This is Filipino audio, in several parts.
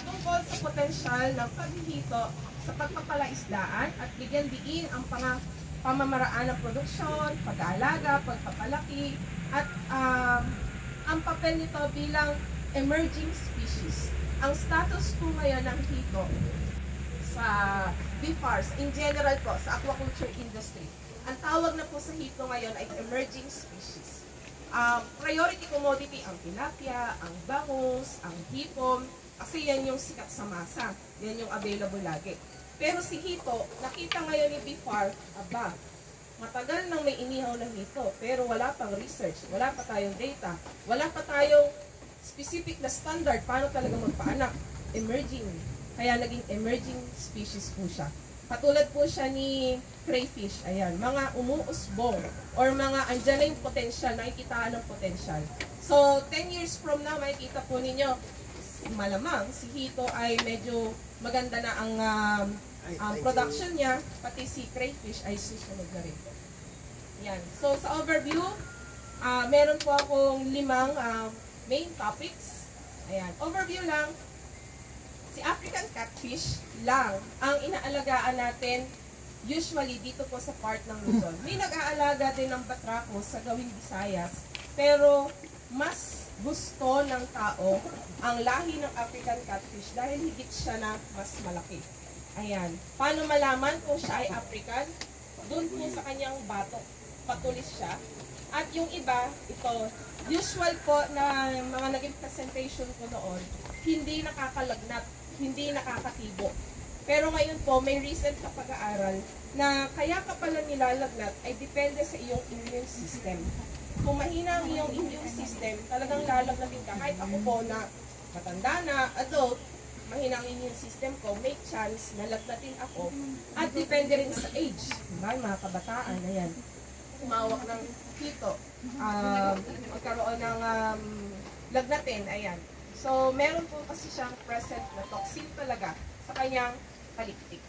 tungkol sa potensyal ng paghihito sa pagpapalaisdaan at bigyan diin ang pamamaraan ng produksyon, pag-aalaga, pagpapalaki, at ang papel nito bilang emerging species. Ang status po ngayon ng hito sa BFARS, in general po, sa aquaculture industry, ang tawag na po sa hito ngayon ay emerging species. Priority commodity ang tilapia, ang bangus, ang hipon, kasi yan yung sikat sa masa. Yan yung available lagi. Pero si hito, nakita ngayon ni BFAR, matagal nang may inihaw na hito, pero wala pang research, wala pa tayong data, wala pa tayong specific na standard paano talaga magpaanak. Emerging. Kaya naging emerging species po siya. Katulad po siya ni crayfish, ayan, mga umuusbong or mga andyan na yung potential, nakikitaan ng potential. So, 10 years from now, makikita po ninyo, malamang si hito ay medyo maganda na ang production niya, pati si crayfish ay susunod na rin. Yan. So, sa overview, meron po akong 5 main topics. Ayan. Overview lang. Si African catfish lang ang inaalagaan natin usually dito po sa part ng Luzon. May nag-aalaga din ng batrako sa gawing Visayas, pero mas gusto ng tao ang lahi ng African catfish dahil higit siya na mas malaki. Ayan. Paano malaman kung siya ay African? Doon po sa kanyang batok. Patulis siya. At yung iba, ito, usual po na mga naging presentation ko noon, hindi nakakalagnat, hindi nakakatibo. Pero ngayon po, may recent na pag-aaral na kaya ka pala nilalagnat ay depende sa iyong immune system. Kung mahina ang iyong immune system, talagang lalagnatin ka. Kahit ako po na matanda na, adult, mahina ang immune system ko, may chance na lagnatin ako. At depende rin sa age. Diba? Mga kabataan, ayan. Tumawak ng hito. Magkaroon ng lagnatin, ayan. So, meron po kasi siyang present na toxin talaga sa kanyang palikpik.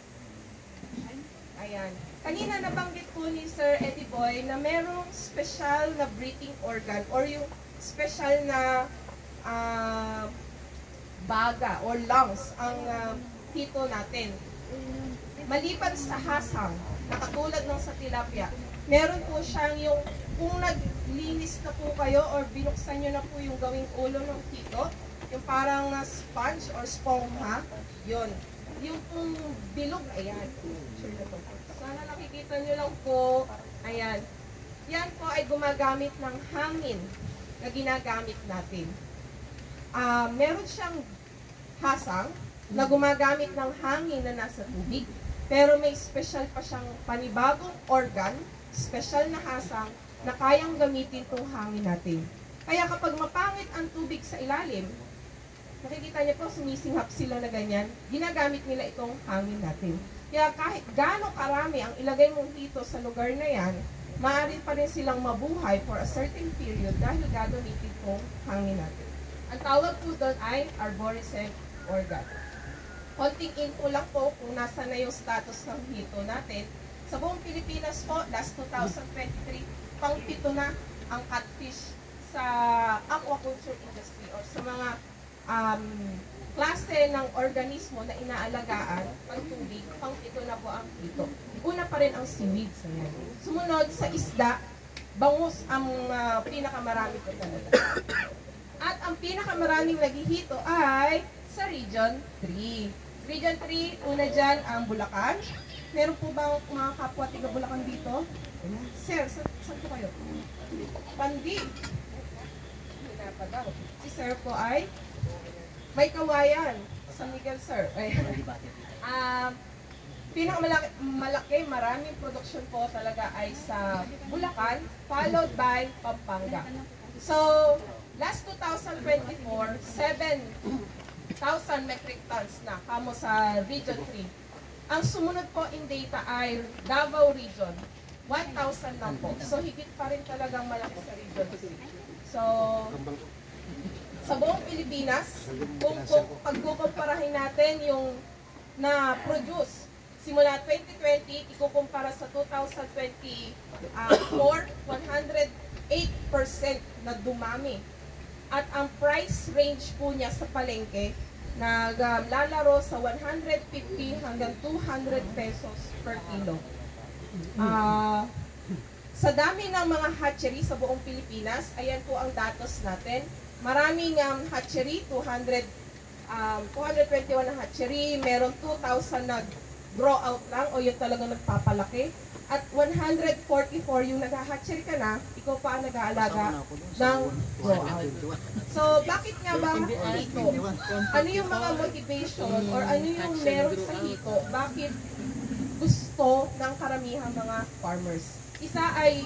Ayan. Kanina nabanggit po ni Sir Eddie Boy na merong special na breathing organ or yung special na baga or lungs ang hito natin. Maliban sa hasang, na katulad ng sa tilapia, meron po siyang yung, kung naglinis na po kayo or binuksan nyo na po yung gawing ulo ng hito, yung parang sponge or spongha, yun. Yung pong bilog, ayan. Sure na po. Sana nakikita nyo lang po, ayan. Yan po ay gumagamit ng hangin na ginagamit natin. Meron siyang hasang na gumagamit ng hangin na nasa tubig, pero may special pa siyang panibagong organ, special na hasang na kayang gamitin itong hangin natin. Kaya kapag mapangit ang tubig sa ilalim, nakikita niyo po, sumisinghap sila na ganyan, ginagamit nila itong hangin natin. Kaya kahit gaano karami ang ilagay mong hito sa lugar na yan, maaari pa rin silang mabuhay for a certain period dahil gagamitin itong hangin natin. Ang tawag po doon ay arborescent organ. Konting info lang po kung nasa na yung status ng hito natin. Sa buong Pilipinas po, last 2023, pang-pito na ang catfish sa aquaculture industry or sa mga klase ng organismo na inaalagaan ang tubig, pang-pito na po ang hito. Una pa rin ang seaweed. Sumunod sa isda, bangus ang pinakamarami po talaga. At ang pinakamaraming naghihito ay sa Region 3. Region 3, una dyan ang Bulacan. Meron po ba mga kapwa tiga Bulacan dito? Sir, saan po kayo? Pandi. Si Sir po ay may Kawayan. San Miguel, Sir. Pinakamalaki, maraming production po talaga ay sa Bulacan, followed by Pampanga. So, last 2024, 7,000 metric tons na kamo sa Region 3. Ang sumunod po in data ay Davao Region, 1,000 lang po. So, higit pa rin talagang malaki sa Region 3. So, sa buong Pilipinas, kung pagkukumparahin natin yung na-produce simula 2020, ikukumpara sa 2024, 108% na dumami. At ang price range po niya sa palengke, naglalaro sa 150 hanggang 200 pesos per kilo. Sa dami ng mga hatchery sa buong Pilipinas, ayan po ang datos natin. Maraming hatchery, 221 na hatchery, meron 2,000 na grow out lang o yung talagang nagpapalaki. At 144 yung nag-hatchery ka na, ikaw pa ang nag-aalaga ng grow out. So, bakit nga ba hito? Ano yung mga motivation or ano yung meron sa hito? Bakit gusto ng karamihang mga farmers? Isa ay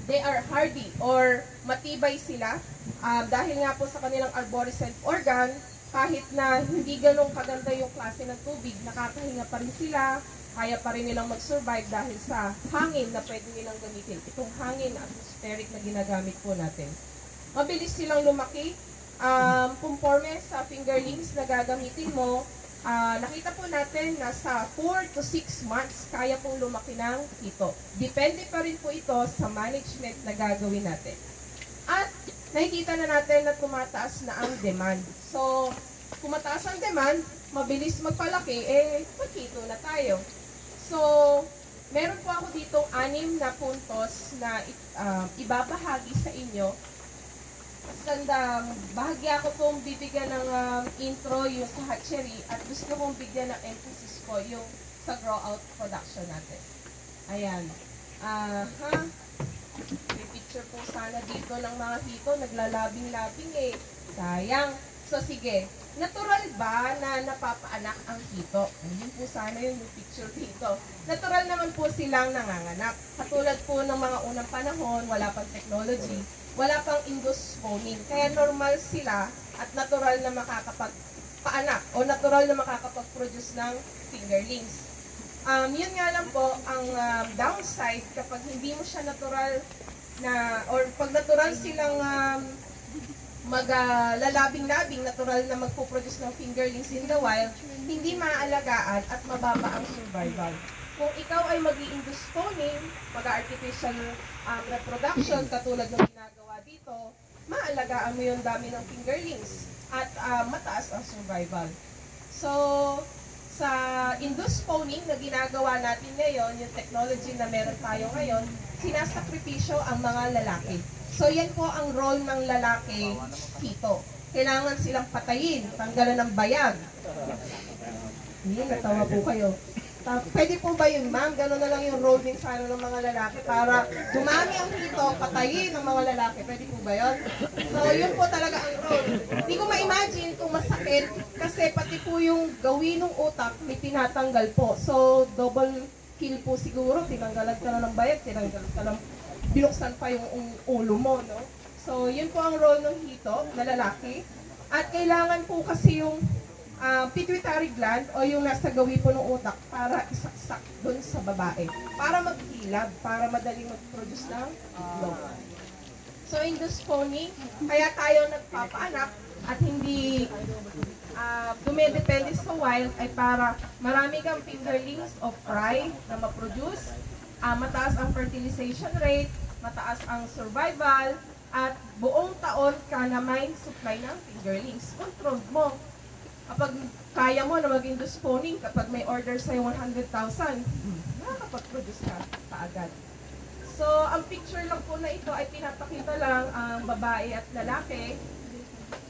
they are hardy or matibay sila dahil nga po sa kanilang arborescent organ, kahit na hindi ganong kaganda yung klase ng tubig, nakakahinga pa rin sila, kaya pa rin nilang mag-survive dahil sa hangin na pwede nilang gamitin. Itong hangin na atmospheric na ginagamit po natin. Mabilis silang lumaki. Conforme sa fingerlings na gagamitin mo, nakita po natin na sa 4 to 6 months, kaya pong lumaki ng hito. Depende pa rin po ito sa management na gagawin natin. At nakikita na natin na tumataas na ang demand. So, kung mataas ang demand, mabilis magpalaki, maghito na tayo. So, meron po ako ditong 6 na puntos na ibabahagi sa inyo. Bahagya ko pong bibigyan ng intro yung sa hatchery at gusto kong bigyan ng emphasis ko yung sa grow out production natin. Ayan. May picture po sana dito ng mga hito, naglalabing-labing sayang. So sige, natural ba na napapaanak ang hito? Ayun po sana yung picture dito. Natural naman po silang nanganganak. Katulad po ng mga unang panahon, wala pang technology, wala pang induced spawning. Kaya normal sila at natural na makakapagpaanak o natural na makakapag-produce ng fingerlings. Yun nga lang po, ang downside kapag hindi mo siya natural na, or pag natural silang maglalabing-labing, natural na magpo-produce ng fingerlings in the wild, hindi maaalagaan at mababa ang survival. Kung ikaw ay mag-i-induce spawning, mag-artificial reproduction, katulad ng ginagawa dito, maalagaan mo yung dami ng fingerlings at mataas ang survival. So, sa induced spawning na ginagawa natin ngayon, yung technology na meron tayo ngayon, sinasakripisyo ang mga lalaki. So, yan po ang role ng lalaki hito. Kailangan silang patayin, tanggalan ng bayag. Hindi, natawa po kayo. Pwede po ba yun, ma'am? Gano'n na lang yung role din sana ng mga lalaki para dumami ang hito, patayin ng mga lalaki. Pwede po ba yun? So, yun po talaga ang role. Hindi ko ma-imagine kung masakit kasi pati po yung gawin ng utak may tinatanggal po. So, double kill po siguro. Tinanggalan ka na ng bayag, tinanggalan ka ng binuksan pa yung ulo mo, no? So, yun po ang role ng hito na lalaki. At kailangan po kasi yung pituitary gland o yung nasa gawi po ng utak para isaksak dun sa babae. Para maghilab, para madaling mag-produce ng itlog. So, induced spawning, kaya tayo nagpapaanak at hindi dumedepende sa wild ay para marami kang fingerlings o fry na ma-produce, mataas ang fertilization rate, mataas ang survival, at buong taon ka na may supply ng fingerlings. Control mo. Kapag kaya mo na mag-induce spawning, kapag may order sa'yo 100,000, nakakapag-produce ka kaagad. So, ang picture lang po na ito ay pinapakita lang ang babae at lalaki.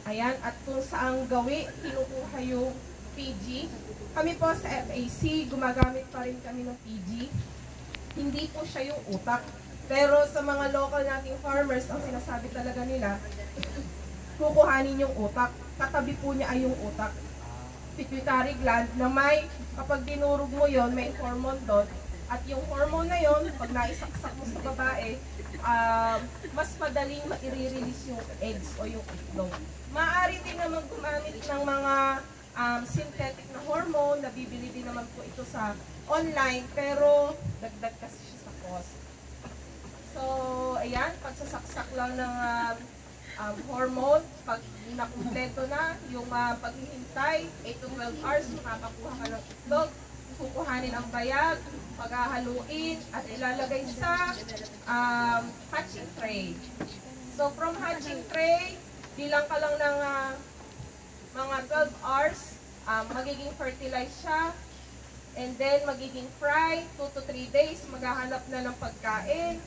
Ayan, at kung saang gawi, kinukuha yung PG. Kami po sa FAC, gumagamit pa rin kami ng PG. Hindi po siya yung utak. Pero sa mga local nating farmers, ang sinasabi talaga nila, kukuhanin yung utak. Katabi po niya ay yung utak. Pituitary gland na may, kapag dinurog mo yon, may hormone doon. At yung hormone na yon, pag naisaksak mo sa babae, mas madaling ma-release yung eggs o yung itlog. Maaari din naman gumamit ng mga synthetic na hormone, nabibili din naman po ito sa online, pero dagdag kasi siya sa cost. So, ayan, pagsasaksak lang ng hormone, pag nakumpleto na yung paghihintay, 8 to 12 hours, makakakuha ka ng itlog, kukuhanin ang bayag, paghahaluin, at ilalagay sa hatching tray. So, from hatching tray, bilang ka lang ng mga 12 hours, magiging fertilized siya, and then magiging fry, 2 to 3 days, maghahanap na ng pagkain.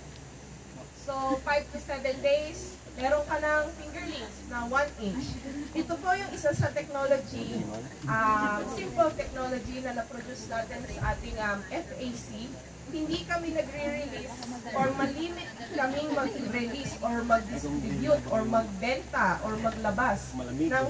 So, 5 to 7 days, meron ka ng fingerlings na 1 inch. Ito po yung isa sa technology, simple technology na na-produce natin sa ating FAC. Hindi kami nagre-release or malimit kaming mag-release or mag-distribute or magbenta or maglabas ng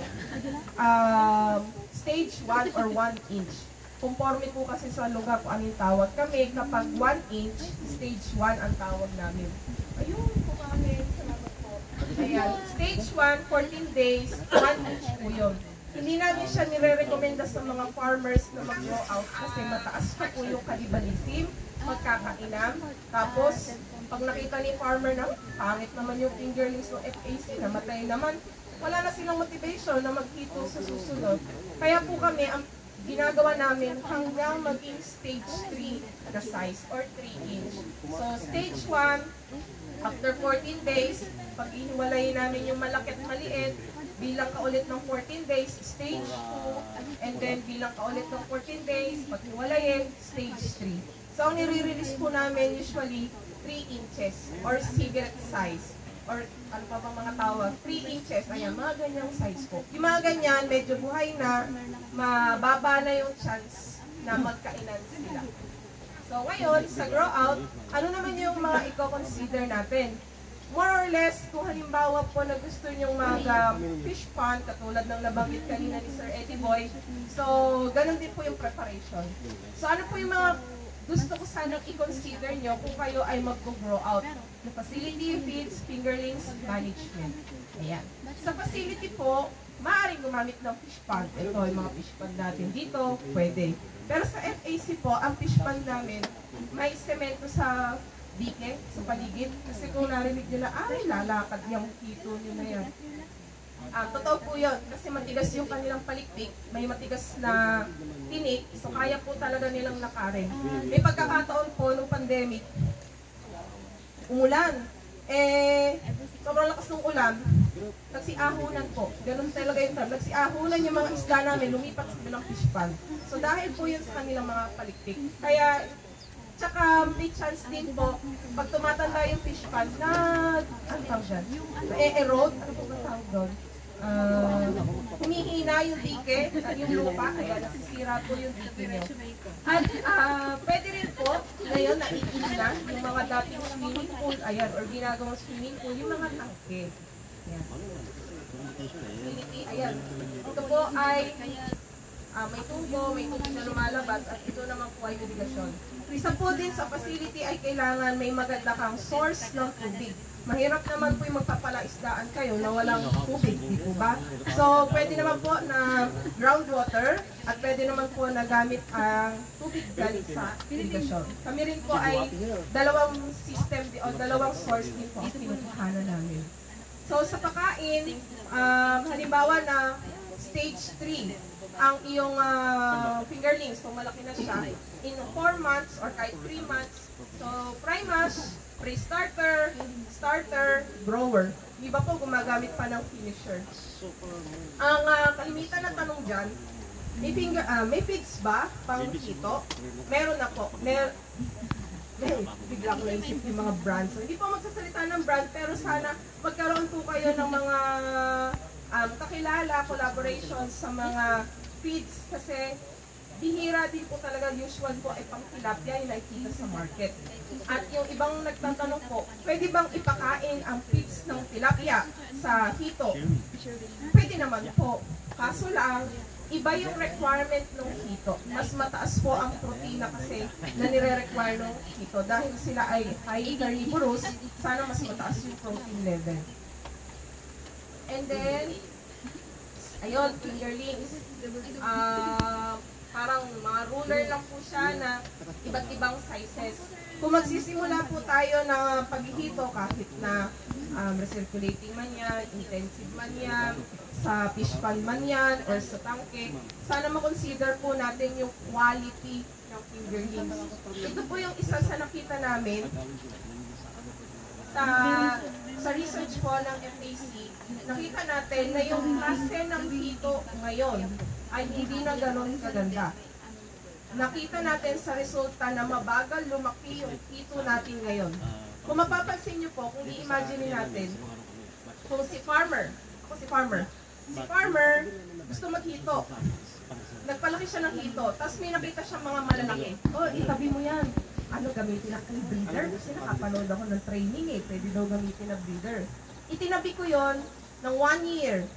stage 1 or 1 inch. Conforme po kasi sa lugar kung anong tawag kami, kapag 1 inch, stage 1 ang tawag namin. Ayun, kumain. Salamat po. Ayan, stage 1, 14 days, 1 inch po yun. Hindi namin siya nire-recommenda sa mga farmers na mag-grow out kasi mataas pa po yung cannibalism, magkakainam. Tapos, pag nakita ni farmer na, pangit naman yung fingerlings ng FAC, namatay naman, wala na silang motivation na maghito sa susunod. Kaya po kami, ang ginagawa namin hanggang maging stage 3 na size or 3 inch. So, stage 1, after 14 days, pag iniwalayin namin yung malaki at maliit, bilang ka ulit ng 14 days, stage 2, and then bilang ka ulit ng 14 days, pag hiwalayin, stage 3. So, ang nire-release po namin usually 3 inches or cigarette size. Or ano pa bang mga tawag? 3 inches. Ayan, mga ganyang size po. Yung mga ganyan, medyo buhay na, mababa na yung chance na magkainan sila. So, ngayon, sa grow out, ano naman yung mga i-consider natin? More or less, kung halimbawa po na gusto nyong mag-fish pond, katulad ng nabanggit kanina ni Sir Eddie Boy, so, ganun din po yung preparation. So, ano po yung mga gusto ko sanang i-consider nyo kung kayo ay mag-grow out? The facility, feeds, fingerlings, management. Ayan. Sa facility po, maaaring gumamit ng fish pond. Ito, yung mga fish pond natin dito, pwede. Pero sa FAC po, ang fish pond namin, may semento sa dike, sa paligid. Kasi kung narinig nyo na, ay, lalakad yung hito nyo na yan. Totoo po yun, kasi matigas yung kanilang palikpik, may matigas na tinik, so kaya po talaga nilang lakarin. May pagkakataon po nung pandemic, umulan. Sobrang lakas ng ulan, nagsiahunan po. Ganun talaga yung term. Nagsiahunan yung mga isda namin, lumipat sa bilang fish pond. So dahil po yun sa kanilang mga palikpik. Kaya, tsaka may chance din po, pag tumatanda yung fish pond, ano tawag dyan? Na-erode, ano po ba tawag doon? Humihina yung dike, yung lupa, kaya nasisira po yung dike nyo. At pwede rin po, ngayon naihina yung mga dating swimming pool, ayan, or ginagawang swimming pool, yung mga tangke. Ayan. Ayan. Ito po ay may tubo na lumalabas, at ito naman po ay irrigasyon. Isa po din sa facility ay kailangan may maganda kang source ng tubig. Mahirap naman po yung magpapalaisdaan kayo na walang tubig, di po ba? So, pwede naman po na groundwater at pwede naman po na gamit ang tubig galing sa irrigation. Kami rin po ay dalawang system o dalawang source din po ang pinukuhanan namin. So, sa pagkain, halimbawa na stage 3, ang iyong fingerlings, so malaki na siya, in 4 months or kahit 3 months. So, pre-mash, pre-starter, starter, grower. Iba po gumagamit pa ng finisher. Ang kalimitan na tanong dyan, may feeds ba pang hito? Meron na po. Bigla ko naisip yung mga brands. So, hindi po magsasalita ng brand, pero sana magkaroon po kayo ng mga kakilala, collaborations sa mga feeds kasi bihira din po talaga, usual po ay pang tilapia yung nakikita sa market. At yung ibang nagtatanong po, pwede bang ipakain ang feeds ng tilapia sa hito? Pwede naman po. Kaso lang, iba yung requirement ng hito. Mas mataas po ang protina kasi na nire-require ng hito. Dahil sila ay high carnivorous, sana mas mataas yung protein level. And then, ayun, fingerlings. Parang mga ruler lang po siya na iba't ibang sizes. Kung magsisimula po tayo na paghihito, kahit na recirculating man yan, intensive man yan, sa fish pond man yan, or sa tangke, sana makonsider po natin yung quality ng fingerlings. Ito po yung isa sa nakita namin sa sa research po ng FAC, nakita natin na yung klase ng hito ngayon ay hindi na gano'n kaganda. Nakita natin sa resulta na mabagal lumaki yung hito natin ngayon. Kung mapapansin nyo po, kung i-imagine natin, kung si farmer, si farmer gusto maghito, nagpalaki siya ng hito, tapos may nakita siyang mga malalaki. Oh, itabi mo yan. Ano, gamitin ako ng breeder? Kasi nakapanood ako ng training eh, pwede daw gamitin ng breeder. Itinabi ko yon ng 1 year.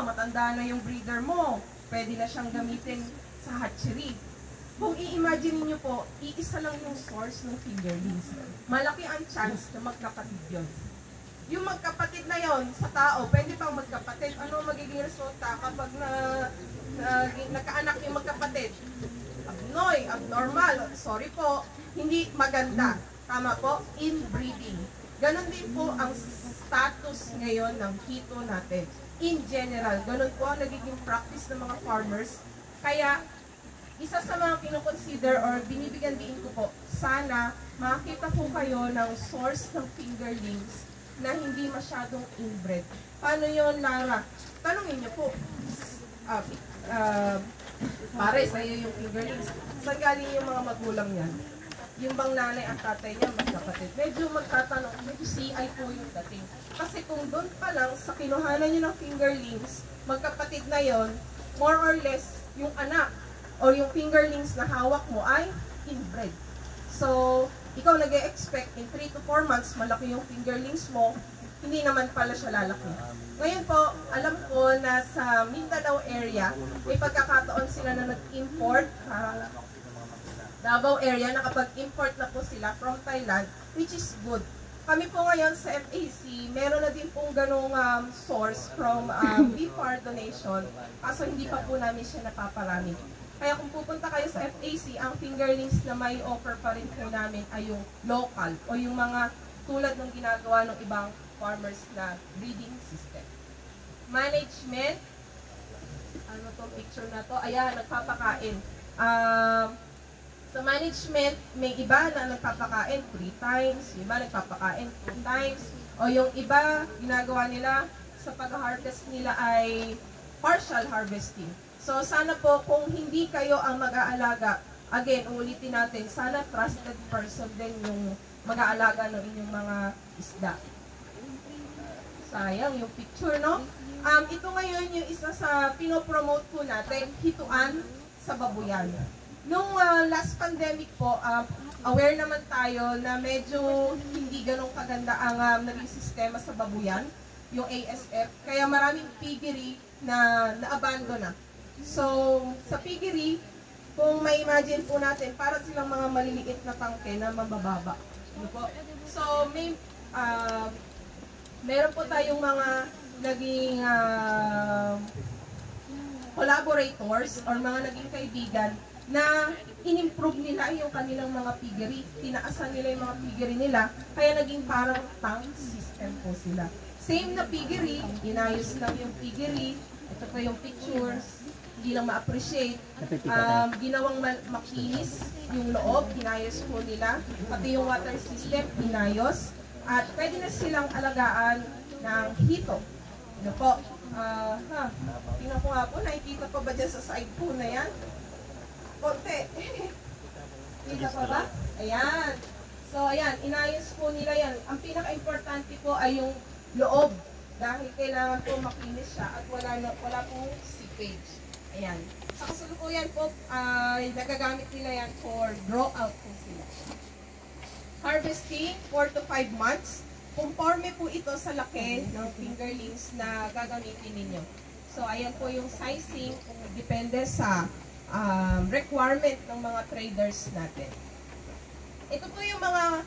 Matanda na yung breeder mo, pwede na siyang gamitin sa hatchery. Kung i-imagine niyo po, iisa lang yung source ng fingerlings. Malaki ang chance na magkapatid yun. Yung magkapatid na yon sa tao, pwede pang magkapatid. Ano magiging resulta kapag nagkaanak yung magkapatid? Abnormal, sorry po, hindi maganda. Tama po, inbreeding. Ganon din po ang status ngayon ng hito natin. In general, ganon po ang nagiging practice ng mga farmers. Kaya, isa sa mga kinoconsider or binibigyan diin ko po, sana makita po kayo ng source ng fingerlings na hindi masyadong inbred. Paano yun, Lara? Tanungin niyo po. Pare, sa'yo yung fingerlings. Saan galing yung mga magulang yan? Yung bang nanay at tatay niya, magkapatid? Medyo magtatanong, medyo CI po yung dating. Kasi kung doon pa lang, sa kinuhanan niyo ng fingerlings, magkapatid na yon, more or less, yung anak o yung fingerlings na hawak mo ay inbred. So, ikaw nag-e-expect in 3 to 4 months, malaki yung fingerlings mo, hindi naman pala siya lalaki. Ngayon po, alam ko na sa Mindanao area, may pagkakataon sila na nag-import, Davao area, nakapag-import na po sila from Thailand, which is good. Kami po ngayon sa FAC, meron na din pong ganong source from BFAR donation, kaso hindi pa po namin siya napaparami. Kaya kung pupunta kayo sa FAC, ang fingerlings na may offer pa rin po namin ay yung local o yung mga tulad ng ginagawa ng ibang farmers na breeding system. Management, ano to picture na to? Ayan, nagpapakain. Sa management, may iba na nagpapakain 3 times, yung iba nagpapakain 2 times, o yung iba, ginagawa nila sa pag-harvest nila ay partial harvesting. So, sana po, kung hindi kayo ang mag-aalaga, again, ulitin natin, sana trusted person din yung mag-aalaga ng inyong mga isda. Sayang yung picture, no? Ito ngayon yung isa sa pinopromote po natin, hituan sa babuyan. Nung last pandemic po, aware naman tayo na medyo hindi ganong kaganda ang naging sistema sa babuyan, yung ASF. Kaya maraming piggery na na-abandon na. So, sa piggery, kung may imagine po natin, para silang mga maliliit na tangke na mabababa. Ano po? So, meron po tayong mga naging collaborators or mga naging kaibigan na in-improve nila yung kanilang mga piggery. Tinaasan nila yung mga piggery nila, kaya naging parang tank system po sila. Same na piggery, inayos lang yung piggery. Ito po yung pictures, hindi lang ma-appreciate. Ginawang makinis yung loob, inayos po nila. Pati yung water system, inayos. At pwede na silang alagaan ng hito. Ano po? Tingnan ko nga po, nakikita pa ba dyan sa side po na yan? Konti. Kita pa ba? Ayan. So, ayan, inayos po nila yan. Ang pinaka-importante po ay yung loob. Dahil kailangan po makinis siya at wala pong seepage. Ayan. Sa kasalukuyan po, nagagamit nila yan for draw out po sila. Harvesting, 4 to 5 months. Conforme po ito sa laki ng fingerlings na gagamitin ninyo. So, ayan po yung sizing, depende sa requirement ng mga traders natin. Ito po yung mga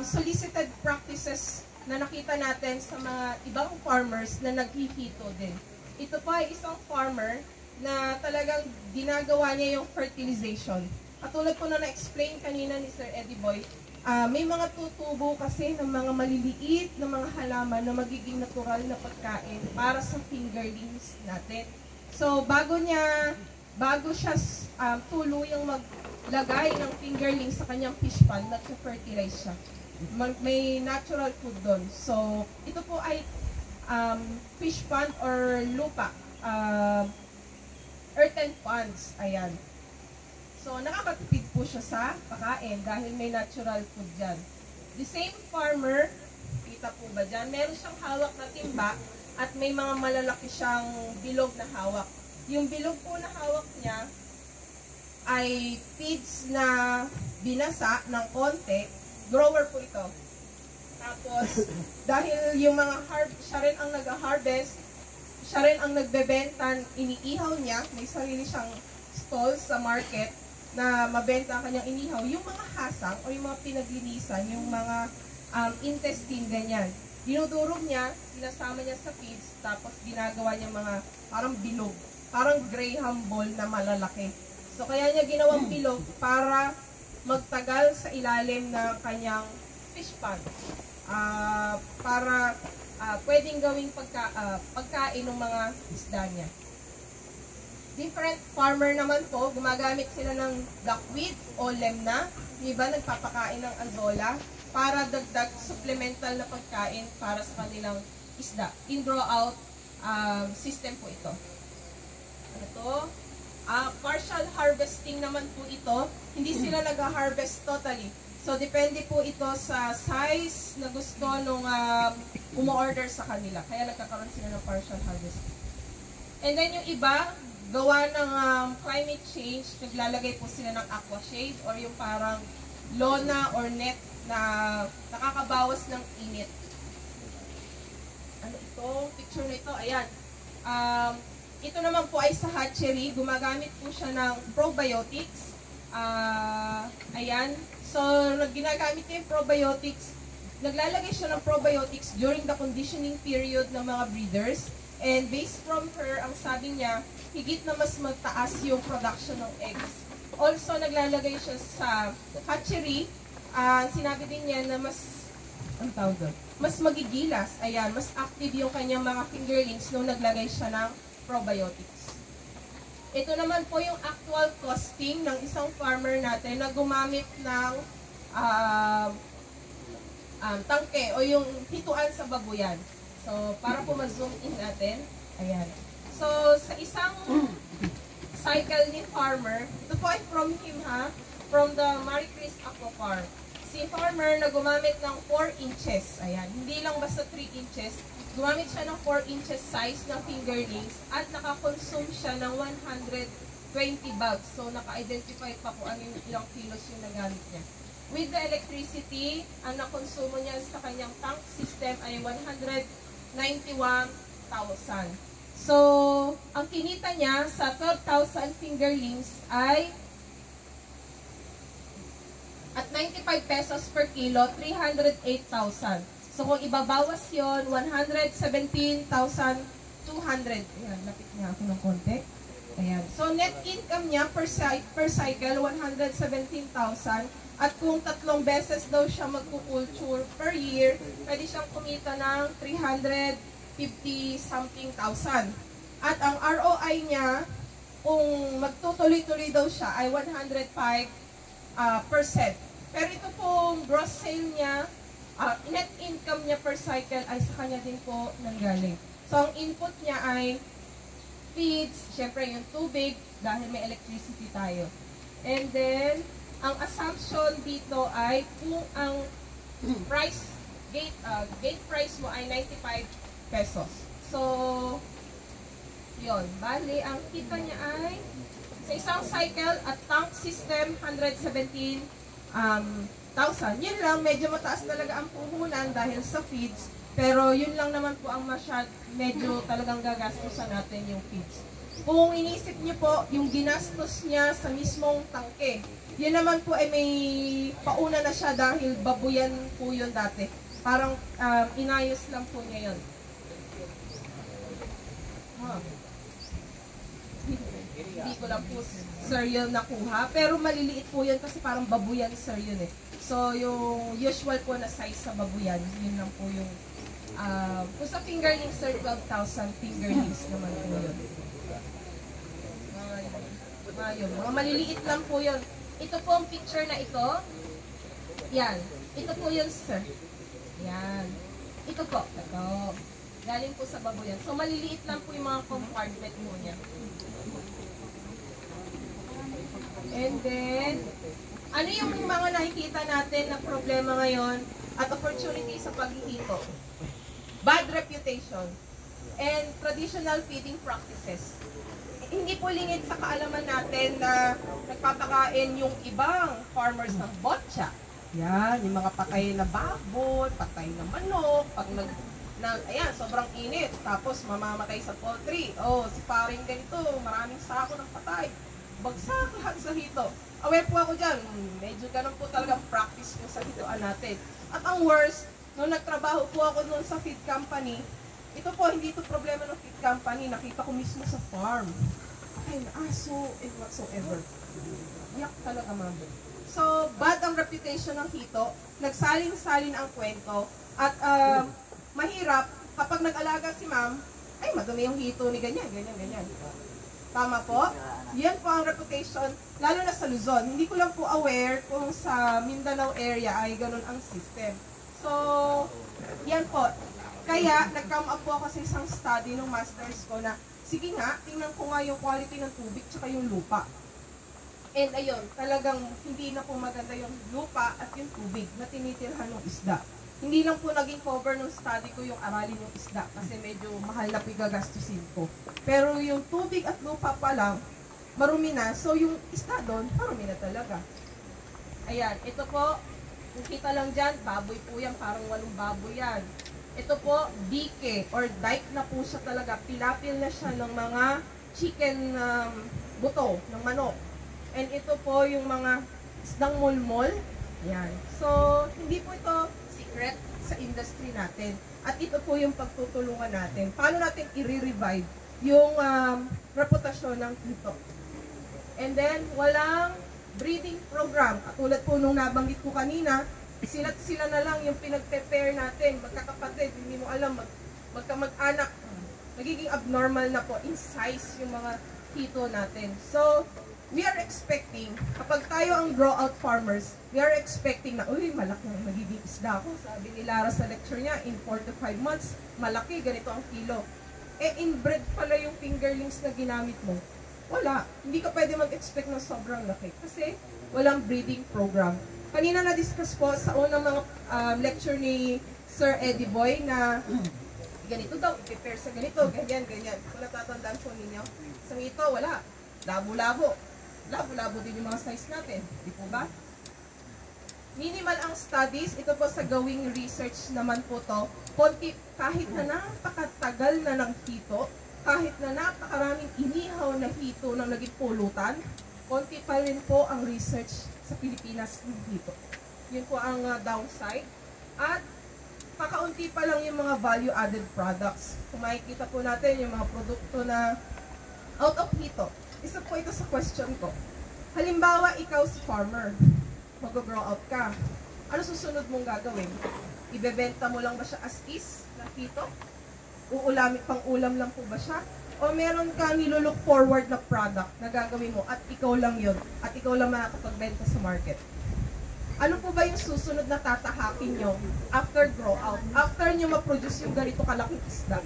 solicited practices na nakita natin sa mga ibang farmers na naghihito din. Ito po ay isang farmer na talagang ginagawa niya yung fertilization. At tulad po na na-explain kanina ni Sir Eddie Boy, may mga tutubo kasi ng mga maliliit na mga halaman na magiging natural na pagkain para sa fingerlings natin. So, bago siya tuluyang maglagay ng fingerlings sa kanyang fish pond, nag-fertilize siya. may natural food doon. So, ito po ay fish pond or lupa. Earthen ponds. Ayan. So, nakakatipid po siya sa pagkain dahil may natural food dyan. The same farmer, kita po ba dyan? Meron siyang hawak na timba at may mga malalaki siyang bilog na hawak. Yung bilog po na hawak niya ay feeds na binasa ng konti. Grower po ito. Tapos, dahil yung mga siya rin ang nag-harvest, siya rin ang nagbebenta, iniihaw niya, may sarili siyang stall sa market na mabenta ang kanyang inihaw. Yung mga hasang o yung mga pinaglinisan, yung mga intestine, ganyan. Dinudurog niya, sinasama niya sa feeds, tapos ginagawa niya mga parang bilog, parang graham ball na malalaki. So, kaya niya ginawang bilog para magtagal sa ilalim ng kanyang fish pond. Para pwedeng gawing pagkain ng mga isda niya. Different farmer naman po, gumagamit sila ng duckweed o lemna. Yung iba nagpapakain ng azola para dagdag supplemental na pagkain para sa kanilang isda. In-draw out system po ito. Ano to? Partial harvesting naman po ito. Hindi sila nag-harvest totally. So, depende po ito sa size na gusto nung umu-order sa kanila. Kaya nagkakaroon sila ng partial harvesting. And then yung iba, gawa ng climate change, naglalagay po sila ng aqua shade or yung parang lona or net na nakakabawas ng init. Ano ito? Picture na ito. Ayan. Ito naman po ay sa hatchery. Gumagamit po siya ng probiotics. Ayan. So, ginagamit niya yung probiotics. Naglalagay siya ng probiotics during the conditioning period ng mga breeders. And based from her, ang sabi niya, higit na mas mataas yung production ng eggs. Also, naglalagay siya sa hatchery. Sinabi din niya na mas, ang tawag doon? Mas magigilas. Ayan, mas active yung kanyang mga fingerlings nung naglagay siya ng probiotics. Ito naman po yung actual costing ng isang farmer natin na gumamit ng tangke o yung hituan sa babuyan. So, para po ma-zoom in natin. Ayan. So, sa isang cycle ni farmer, ito po ay from him from the Marie Chris Aqua Farm. Si farmer na gumamit ng 4 inches. Ayan. Hindi lang basta 3 inches. Gumamit siya ng 4 inches size ng fingerlings at nakakonsume siya ng 120 bags. So, naka-identify pa kung ano yung ilang kilos yung nagamit niya. With the electricity, ang nakonsumo niya sa kanyang tank system ay 191,000. So, ang kinita niya sa 12,000 fingerlings ay at 95 pesos per kilo, 308,000. So, kung ibabawas yon 117,200. Ayan, lapit niya ako ng konti. Ayan. So, net income niya per cycle, 117,000. At kung 3 beses daw siya magkukulture per year, pwede siyang kumita ng 350-something thousand. At ang ROI niya, kung magtutuloy-tuloy daw siya, ay 105%. Pero ito pong gross sale niya, net income niya per cycle ay sa kanya din po nanggaling. So, ang input niya ay feeds, syempre yung tubig, dahil may electricity tayo. And then, ang assumption dito ay kung ang gate price mo ay 95 pesos. So, yun. Bali, ang kita niya ay sa isang cycle at tank system, 117,000. Yun lang, medyo mataas talaga ang puhunan dahil sa feeds. Pero yun lang naman po ang medyo talagang gagastusan natin yung feeds. Kung inisip niyo po, yung ginastos niya sa mismong tangke, yun naman po ay may pauna na siya dahil babuyan po yun dati. Parang inayos lang po niya yun. Hindi ko lang po sir yun nakuha. Pero maliliit po yun kasi parang babuyan sir yun eh. So yung usual po na size sa babuyan, yun lang po yung kung sa fingerlings sir, 12,000 fingerlings naman po yun. Mga maliliit lang po yun. Ito po ang picture na ito. Yan. Ito po yun, sir. Yan. Ito po. Ito. Galing po sa baboy yan. So, maliliit lang po yung mga compartment mo niya. And then, ano yung mga nakikita natin na problema ngayon at opportunity sa paghihito? Bad reputation and traditional feeding practices. Hindi po lingid sa kaalaman natin na nagpapakain yung ibang farmers ng botcha. Yan, yung mga patay na baboy, patay na manok, pag ayan, sobrang init, tapos mamamatay sa poultry. Oh, si paring ganito, maraming sako ng patay. Bagsak lahat sa hito. Aware po ako dyan, medyo ganun po talagang practice ko sa hitoan natin. At ang worst, nung nagtrabaho po ako noon sa feed company, ito po, hindi ito problema ng feed company, nakita ko mismo sa farm. Ay, aso and whatsoever. Yak talaga mga. So, bad ang reputation ng hito, nagsalin-salin ang kwento, at mahirap kapag nag-alaga si ma'am, ay madumi yung hito ni ganyan. Tama po? Yan po ang reputation, lalo na sa Luzon. Hindi ko lang po aware kung sa Mindanao area ay ganun ang system. So, yan po. Kaya, nag-come up po ako sa isang study ng masters ko na, sige nga, tingnan ko nga yung quality ng tubig tsaka yung lupa. And ayun, talagang hindi na po maganda yung lupa at yung tubig na tinitirhan ng isda. Hindi lang po naging cover ng study ko yung aralin ng isda kasi medyo mahal na pigagastusin ko. Pero yung tubig at lupa pa lang, marumi na. So yung isda doon, marumi na talaga. Ayan, ito po, kung kita lang dyan, baboy po yan, parang 8 baboy yan. Ito po, dike or dike na po siya talaga. Pilapil na siya ng mga chicken buto, ng manok. And ito po yung mga isdang mulmol. Ayan. So, hindi po ito secret sa industry natin. At ito po yung pagtutulungan natin. Paano natin i-revive yung reputasyon ng hito. And then, walang breeding program. Katulad po nung nabanggit ko kanina, sila na lang yung pinag-prepare natin. Magkakapatid, hindi mo alam, magkamag-anak. Nagiging abnormal na po in size yung mga hito natin. So, we are expecting, kapag tayo ang grow-out farmers, we are expecting na, uy, malaki ang magiging isda ko. Sabi ni Lara sa lecture niya, in 4 to 5 months, malaki, ganito ang kilo. Eh, inbred pala yung fingerlings na ginamit mo. Wala. Hindi ka pwede mag-expect na sobrang laki. Kasi, walang breeding program. Kanina na-discuss po sa unang mga lecture ni Sir Eddie Boy na ganito daw, i-prepare sa ganito, ganyan. Kung natatandaan po ninyo. Sa ito, wala. Labo-labo. Labo-labo din yung mga size natin. Di po ba? Minimal ang studies. Ito po sa gawing research naman po to. Konti, kahit na napakatagal na ng hito, kahit na napakaraming inihaw na hito ng naging pulutan, konti pa rin po ang research sa Pilipinas ng hito. Yun po ang downside. At kakaunti pa lang yung mga value-added products. Kung makikita po natin yung mga produkto na out of hito. Isa po ito sa question ko. Halimbawa, ikaw si farmer, mag-grow out ka. Ano susunod mong gagawin? Ibebenta mo lang ba siya as is na hito? Pang-ulam lang po ba siya? O meron kang nilook forward na product na gagawin mo at ikaw lang yun at ikaw lang makakapagbenta sa market? Ano po ba yung susunod na tatahakin nyo after grow out? After nyo ma-produce yung ganito kalaking isda?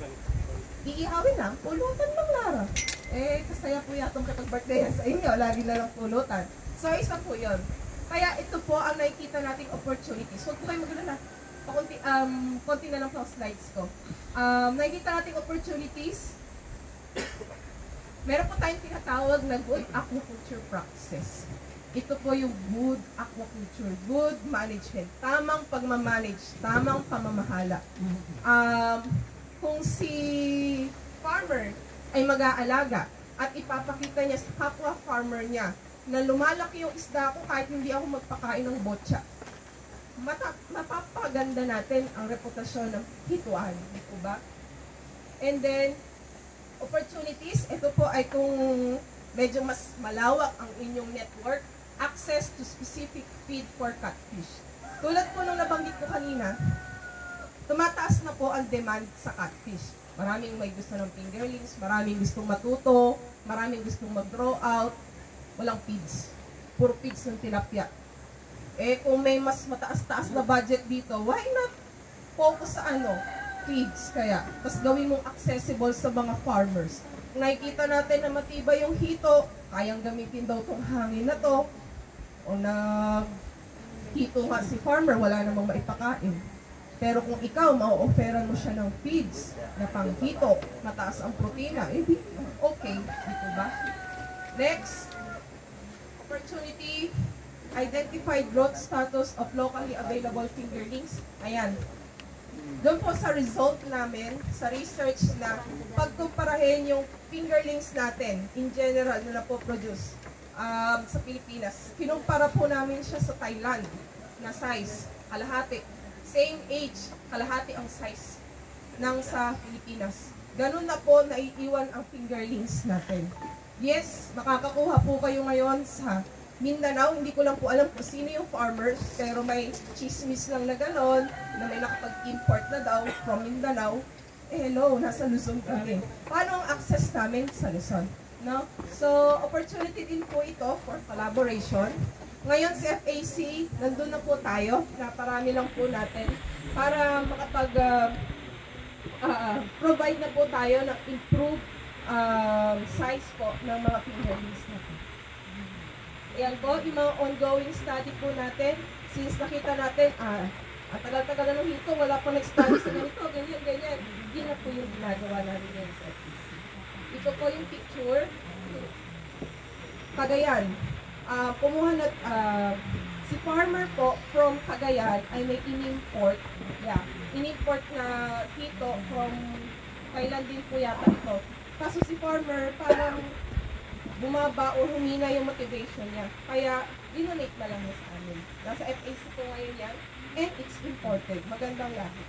Iihawin na, pulutan lang, Lara. Eh, kasaya po yatong kapag-birthday sa inyo, lagi na lang pulutan. So, isa po yun. Kaya ito po ang nakikita nating opportunities. Huwag po kayo magalala. Konti na lang po ang slides ko. Nakikita nating opportunities. Meron po tayong tinatawag na good aquaculture practices. Ito po yung good aquaculture, good management, tamang pagmamanage, tamang pamamahala. Kung si farmer ay mag-aalaga at ipapakita niya sa kapwa farmer niya na lumalaki yung isda ko kahit hindi ako magpakain ng botcha, mapapaganda natin ang reputasyon ng hituan, di po ba? And then, opportunities, ito po ay kung medyo mas malawak ang inyong network, access to specific feed for catfish. Tulad po nung nabanggit ko kanina, tumataas na po ang demand sa catfish. Maraming may gusto ng fingerlings, maraming gustong matuto, maraming gustong mag-grow out, walang feeds. Puro feeds ng tilapia. Eh, kung may mas mataas-taas na budget dito, why not focus sa feeds kaya. Tapos gawin mong accessible sa mga farmers. Kung nakikita natin na matibay yung hito, kayang gamitin daw tong hangin na to, o hito nga si farmer, wala namang maipakain. Pero kung ikaw, ma-offeran mo siya ng feeds na panghito, mataas ang protina, di okay. Dito ba? Next, opportunity, identified growth status of locally available fingerlings. Ayan. Doon po sa result namin, sa research na pagkumparahin yung fingerlings natin, in general, na napoproduce sa Pilipinas. Kinumpara po namin siya sa Thailand na size, kalahati. Same age, kalahati ang size ng sa Pilipinas. Ganun na po naiiwan ang fingerlings natin. Yes, makakakuha po kayo ngayon sa Mindanao. Hindi ko lang po alam kung sino yung farmers, pero may chismis lang na gano'n, na may nakapag-import na daw from Mindanao. Eh hello, nasa Luzon kami. Paano ang access namin sa Luzon? No? So, opportunity din po ito for collaboration. Ngayon sa FAC, nandun na po tayo, naparami lang po natin para makapag-provide na po tayo ng improved size po ng mga fingerlings natin. Ayan po, yung mga ongoing study po natin, since nakita natin, ang tagal-tagal na ng hito, wala po nag-study sa ganito, ganyan. Hindi na po yung ginagawa namin ngayon sa FAC. Ito po yung picture. Cagayan. Kumuha na, si farmer po from Cagayan ay may in-import. Yeah, in-import na hito from Thailand din po yata ito. Kaso si farmer parang bumaba o humina yung motivation niya. Kaya, dinonate na lang niya sa amin. Nasa FAC po ngayon yan. And it's imported. Magandang lahi.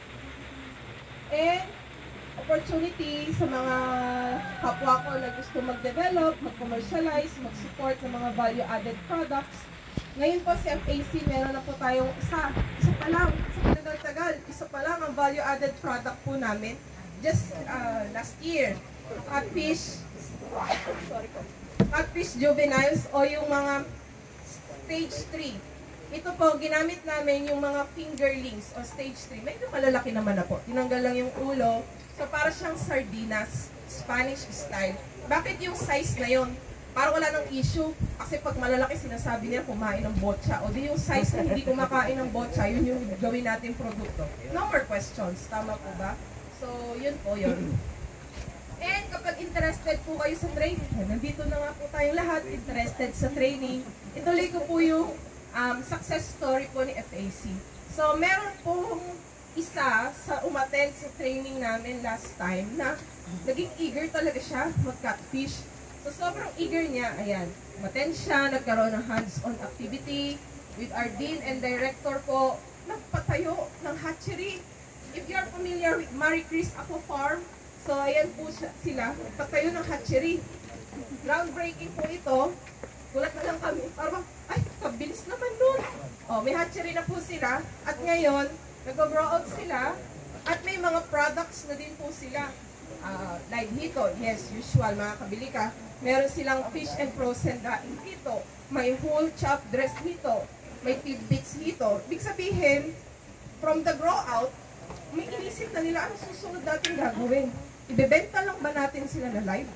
And, opportunity sa mga kapwa ko na gusto mag-develop, mag-commercialize, mag-support ng mga value-added products. Ngayon po sa FAC, meron na po tayong isa pa lang, isa pa lang ang value-added product po namin. Just last year, catfish juveniles o yung mga stage 3. Ito po, ginamit namin yung mga fingerlings o stage 3. Medyo malalaki naman na po. Tinanggal lang yung ulo. So, para siyang sardinas, Spanish style. Bakit yung size na yun? Para wala nang issue. Kasi pag malalaki, sinasabi nila kumain ng botcha. O di yung size na hindi kumakain ng botcha, yun yung gawin natin produkto. No more questions. Tama po ba? So, yun po yun. And kapag interested po kayo sa training, nandito na nga po tayong lahat interested sa training, ituloy ko po yung success story po ni FAC. So, meron pong isa sa umattend sa training namin last time na naging eager talaga siya mag-catfish. So, sobrang eager niya. Ayan, umattend siya, nagkaroon ng hands-on activity with our dean and director po, nagpatayo ng hatchery. If you are familiar with Marie Chris Aqua Farm, so ayan po sila, nagpatayo ng hatchery. Groundbreaking po ito. Gulat na lang kami. Parang, ay, kabilis naman nun. Oh, may hatchery na po sila. At ngayon, nag-grow out sila. At may mga products na din po sila. Like hito, yes, usual, makakabili ka. Meron silang fish and frozen daing hito. May whole chopped dressed hito. May tidbits hito. Ibig sabihin, from the grow out, may inisip na nila, ano susunod natin gagawin? Ibebenta lang ba natin sila na live?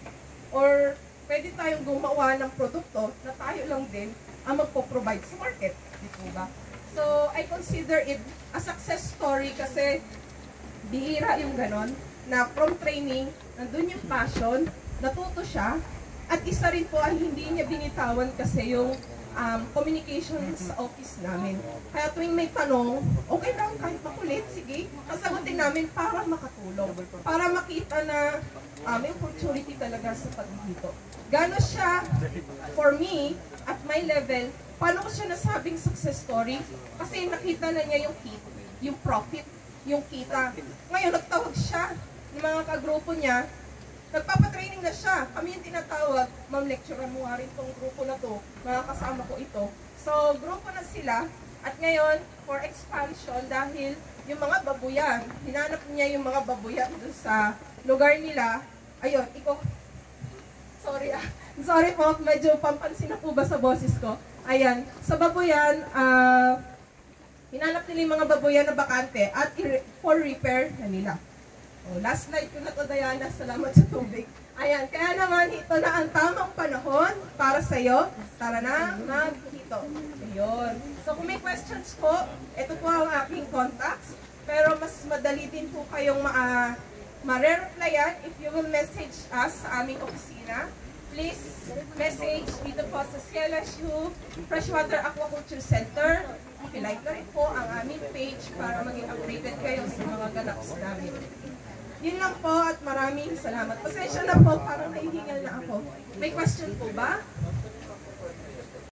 Or pwede tayong gumawa ng produkto na tayo lang din ang magpo-provide sa market? Dito ba? So, I consider it a success story kasi bihira yung ganon na from training, nandun yung passion, natuto siya, at isa rin po ay hindi niya binitawan kasi yung communication sa office namin. Kaya tuwing may tanong, okay lang, kahit makulit, sige, kasagutin namin para makatulong. Para makita na may opportunity talaga sa paghihito. Gano'n siya, for me, at my level, paano ko siya nasabing success story? Kasi nakita na niya yung profit, yung kita. Ngayon, nagtawag siya ng mga kagrupo niya, nagpapatraining na siya. Kami yung tinatawag, ma'am, lecturer mo nga rin itong grupo na to, mga kasama ko ito. So, grupo na sila. At ngayon, for expansion, dahil yung mga babuyan, hinanap niya yung mga babuyan doon sa lugar nila. Ayun, sorry po, medyo pampansin na po ba sa boses ko? Ayan, sa babuyan, Hinanap nila yung mga baboyan na bakante at for repair na nila. Oh, last slide ko na to, Diana. Salamat sa tubig. Ayan, kaya naman ito na ang tamang panahon para sa'yo. Tara na, maghito. Ayun. So kung may questions po, ito po ang aking contacts. Pero mas madali din po kayong ma-replyan if you will message us sa aming opisina. Please message dito po sa CLSU Freshwater Aquaculture Center. I-like na rin po ang aming page para maging updated kayo sa mga ganaps namin. Yun lang po at maraming salamat. Pasensya na po, parang nahihingal na ako. May question po ba?